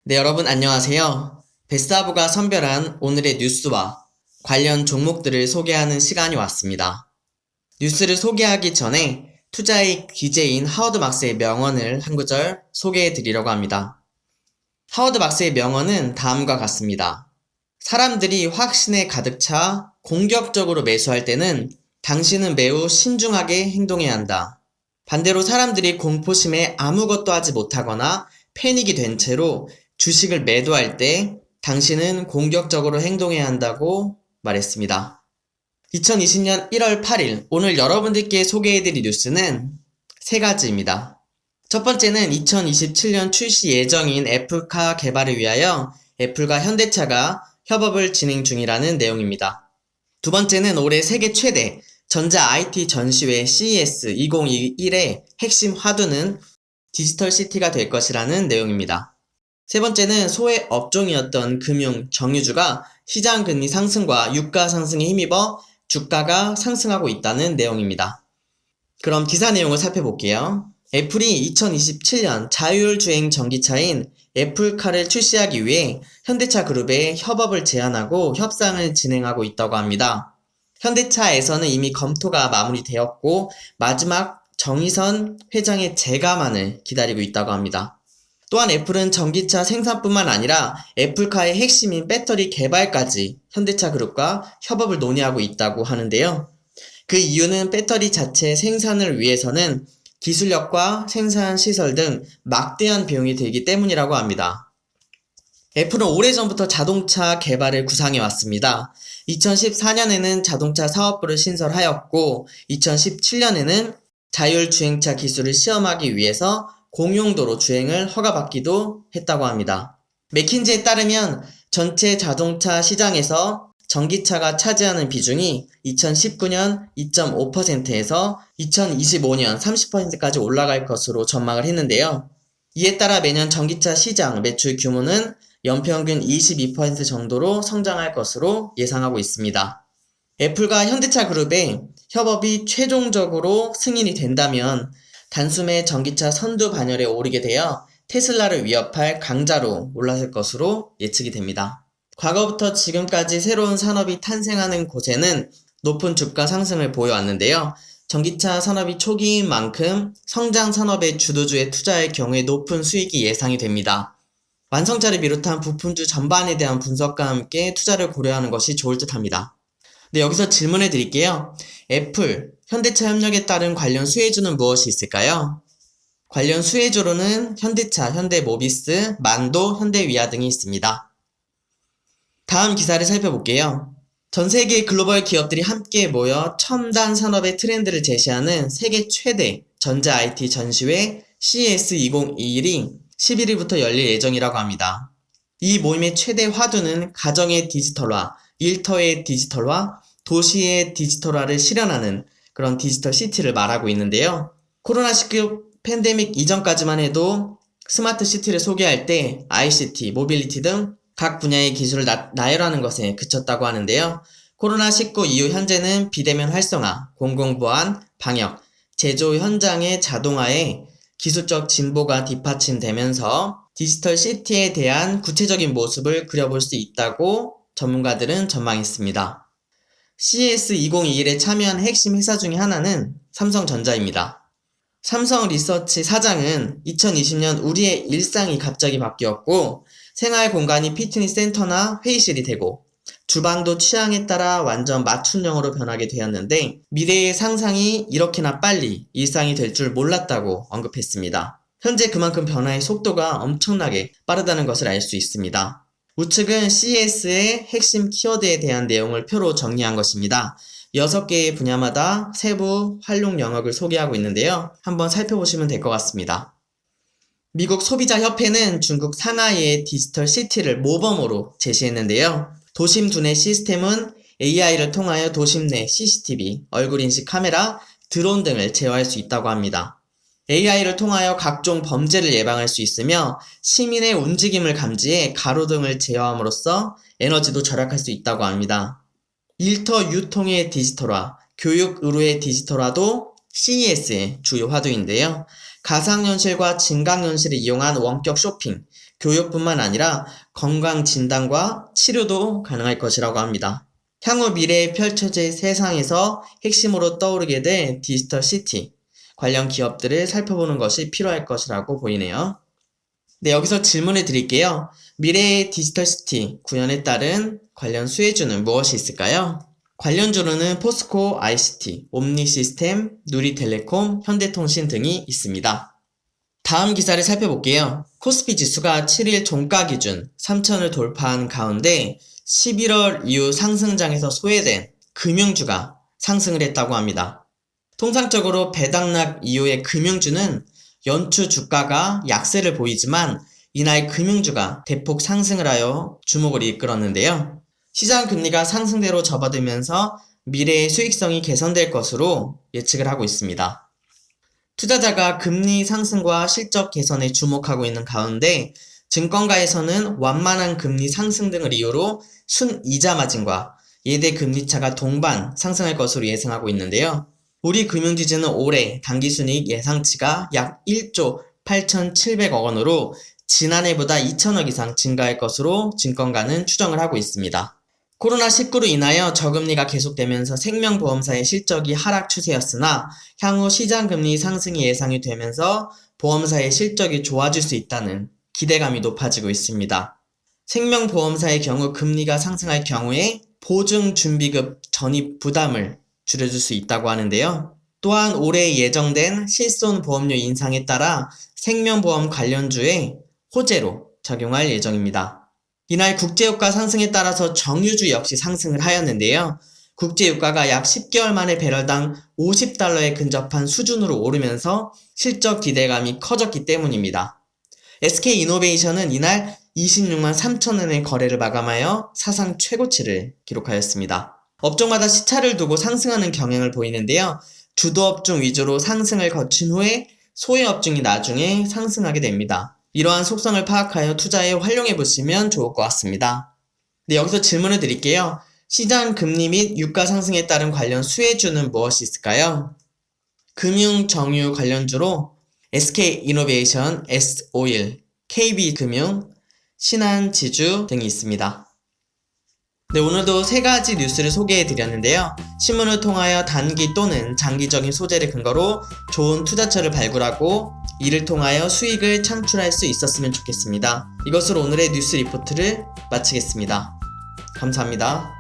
네, 여러분 안녕하세요. 베스트하브가 선별한 오늘의 뉴스와 관련 종목들을 소개하는 시간이 왔습니다. 뉴스를 소개하기 전에 투자의 귀재인 하워드 막스의 명언을 한 구절 소개해 드리려고 합니다. 하워드 막스의 명언은 다음과 같습니다. 사람들이 확신에 가득 차 공격적으로 매수할 때는 당신은 매우 신중하게 행동해야 한다. 반대로 사람들이 공포심에 아무것도 하지 못하거나 패닉이 된 채로 주식을 매도할 때 당신은 공격적으로 행동해야 한다고 말했습니다. 2020년 1월 8일 오늘 여러분들께 소개해드릴 뉴스는 세 가지입니다. 첫 번째는 2027년 출시 예정인 애플카 개발을 위하여 애플과 현대차가 협업을 진행 중이라는 내용입니다. 두 번째는 올해 세계 최대 전자 IT 전시회 CES 2021의 핵심 화두는 디지털 시티가 될 것이라는 내용입니다. 세 번째는 소외 업종이었던 금융, 정유주가 시장 금리 상승과 유가 상승에 힘입어 주가가 상승하고 있다는 내용입니다. 그럼 기사 내용을 살펴볼게요. 애플이 2027년 자율주행 전기차인 애플카를 출시하기 위해 현대차 그룹에 협업을 제안하고 협상을 진행하고 있다고 합니다. 현대차에서는 이미 검토가 마무리되었고 마지막 정의선 회장의 제감안을 기다리고 있다고 합니다. 또한 애플은 전기차 생산뿐만 아니라 애플카의 핵심인 배터리 개발까지 현대차 그룹과 협업을 논의하고 있다고 하는데요. 그 이유는 배터리 자체 생산을 위해서는 기술력과 생산 시설 등 막대한 비용이 들기 때문이라고 합니다. 애플은 오래전부터 자동차 개발을 구상해 왔습니다. 2014년에는 자동차 사업부를 신설하였고 2017년에는 자율주행차 기술을 시험하기 위해서 공용도로 주행을 허가받기도 했다고 합니다. 맥킨지에 따르면 전체 자동차 시장에서 전기차가 차지하는 비중이 2019년 2.5%에서 2025년 30%까지 올라갈 것으로 전망을 했는데요. 이에 따라 매년 전기차 시장 매출 규모는 연평균 22% 정도로 성장할 것으로 예상하고 있습니다. 애플과 현대차 그룹의 협업이 최종적으로 승인이 된다면 단숨에 전기차 선두 반열에 오르게 되어 테슬라를 위협할 강자로 올라설 것으로 예측이 됩니다. 과거부터 지금까지 새로운 산업이 탄생하는 곳에는 높은 주가 상승을 보여왔는데요. 전기차 산업이 초기인 만큼 성장 산업의 주도주에 투자할 경우에 높은 수익이 예상이 됩니다. 완성차를 비롯한 부품주 전반에 대한 분석과 함께 투자를 고려하는 것이 좋을 듯 합니다. 네, 여기서 질문해 드릴게요. 애플, 현대차 협력에 따른 관련 수혜주는 무엇이 있을까요? 관련 수혜주로는 현대차, 현대모비스, 만도, 현대위아 등이 있습니다. 다음 기사를 살펴볼게요. 전 세계의 글로벌 기업들이 함께 모여 첨단 산업의 트렌드를 제시하는 세계 최대 전자 IT 전시회 CES 2021이 11일부터 열릴 예정이라고 합니다. 이 모임의 최대 화두는 가정의 디지털화, 일터의 디지털화, 도시의 디지털화를 실현하는 그런 디지털 시티를 말하고 있는데요. 코로나19 팬데믹 이전까지만 해도 스마트 시티를 소개할 때 ICT, 모빌리티 등 각 분야의 기술을 나열하는 것에 그쳤다고 하는데요. 코로나19 이후 현재는 비대면 활성화, 공공보안, 방역, 제조 현장의 자동화에 기술적 진보가 뒷받침되면서 디지털 시티에 대한 구체적인 모습을 그려볼 수 있다고 전문가들은 전망했습니다. CES 2021에 참여한 핵심 회사 중에 하나는 삼성전자입니다. 삼성 리서치 사장은 2020년 우리의 일상이 갑자기 바뀌었고 생활 공간이 피트니스 센터나 회의실이 되고 주방도 취향에 따라 완전 맞춤형으로 변하게 되었는데 미래의 상상이 이렇게나 빨리 일상이 될 줄 몰랐다고 언급했습니다. 현재 그만큼 변화의 속도가 엄청나게 빠르다는 것을 알 수 있습니다. 우측은 CES의 핵심 키워드에 대한 내용을 표로 정리한 것입니다. 6개의 분야마다 세부 활용 영역을 소개하고 있는데요. 한번 살펴보시면 될 것 같습니다. 미국 소비자협회는 중국 상하이의 디지털 시티를 모범으로 제시했는데요. 도심 두뇌 시스템은 AI를 통하여 도심 내 CCTV, 얼굴 인식 카메라, 드론 등을 제어할 수 있다고 합니다. AI를 통하여 각종 범죄를 예방할 수 있으며 시민의 움직임을 감지해 가로등을 제어함으로써 에너지도 절약할 수 있다고 합니다. 일터 유통의 디지털화, 교육 의료의 디지털화도 CES의 주요 화두인데요. 가상현실과 증강현실을 이용한 원격 쇼핑, 교육뿐만 아니라 건강 진단과 치료도 가능할 것이라고 합니다. 향후 미래에 펼쳐질 세상에서 핵심으로 떠오르게 될 디지털 시티 관련 기업들을 살펴보는 것이 필요할 것이라고 보이네요. 네, 여기서 질문을 드릴게요. 미래의 디지털 시티 구현에 따른 관련 수혜주는 무엇이 있을까요? 관련주로는 포스코 ICT, 옴니시스템, 누리텔레콤, 현대통신 등이 있습니다. 다음 기사를 살펴볼게요. 코스피 지수가 7일 종가 기준 3,000을 돌파한 가운데 11월 이후 상승장에서 소외된 금융주가 상승을 했다고 합니다. 통상적으로 배당락 이후의 금융주는 연초 주가가 약세를 보이지만 이날 금융주가 대폭 상승을 하여 주목을 이끌었는데요. 시장 금리가 상승대로 접어들면서 미래의 수익성이 개선될 것으로 예측을 하고 있습니다. 투자자가 금리 상승과 실적 개선에 주목하고 있는 가운데 증권가에서는 완만한 금리 상승 등을 이유로 순이자 마진과 예대 금리차가 동반 상승할 것으로 예상하고 있는데요. 우리 금융지주는 올해 당기순이익 예상치가 약 1조 8,700억 원으로 지난해보다 2천억 이상 증가할 것으로 증권가는 추정을 하고 있습니다. 코로나19로 인하여 저금리가 계속되면서 생명보험사의 실적이 하락 추세였으나 향후 시장금리 상승이 예상이 되면서 보험사의 실적이 좋아질 수 있다는 기대감이 높아지고 있습니다. 생명보험사의 경우 금리가 상승할 경우에 보증준비급 전입 부담을 줄여줄 수 있다고 하는데요. 또한 올해 예정된 실손보험료 인상에 따라 생명보험 관련주에 호재로 적용할 예정입니다. 이날 국제유가 상승에 따라서 정유주 역시 상승을 하였는데요. 국제유가가 약 10개월 만에 배럴당 50달러에 근접한 수준으로 오르면서 실적 기대감이 커졌기 때문입니다. SK이노베이션은 이날 26만 3천원의 거래를 마감하여 사상 최고치를 기록하였습니다. 업종마다 시차를 두고 상승하는 경향을 보이는데요. 주도업종 위주로 상승을 거친 후에 소외업종이 나중에 상승하게 됩니다. 이러한 속성을 파악하여 투자에 활용해 보시면 좋을 것 같습니다. 네, 여기서 질문을 드릴게요. 시장 금리 및 유가 상승에 따른 관련 수혜주는 무엇이 있을까요? 금융 정유 관련주로 SK이노베이션, S오일, KB금융, 신한지주 등이 있습니다. 네, 오늘도 3가지 뉴스를 소개해 드렸는데요. 신문을 통하여 단기 또는 장기적인 소재를 근거로 좋은 투자처를 발굴하고 이를 통하여 수익을 창출할 수 있었으면 좋겠습니다. 이것으로 오늘의 뉴스 리포트를 마치겠습니다. 감사합니다.